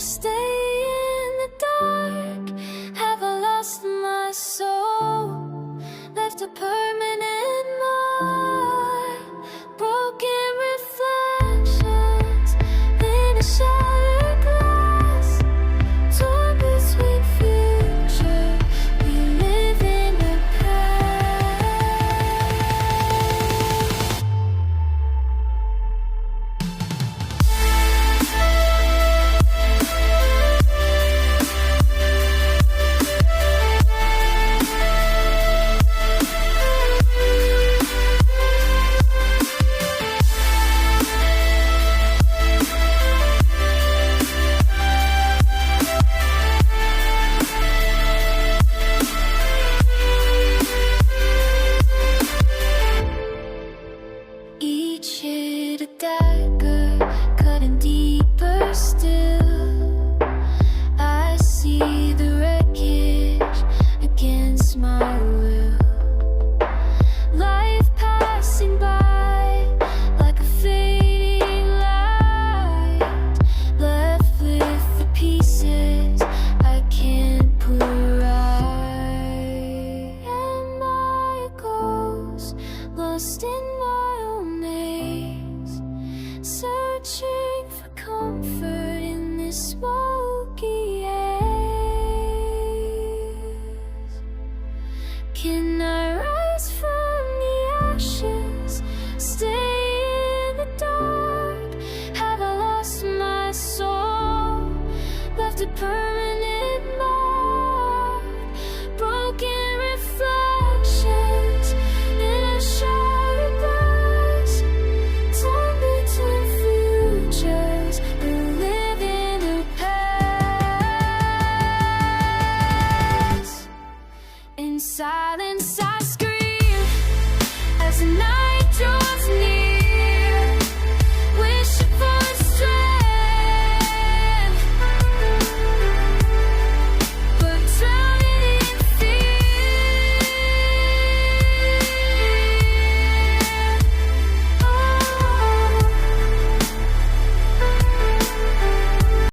stay in the dark? Have I lost my soul? Left a permanent mark? Broken reflections in a shattered glass. Torn between future, we live in the past. Each hit a dagger, cutting deeper still. I see the wreckage against my will. Life passing by like a fading light, left with the pieces I can't put right. And my ghost lost in my own maze, searching for comfort.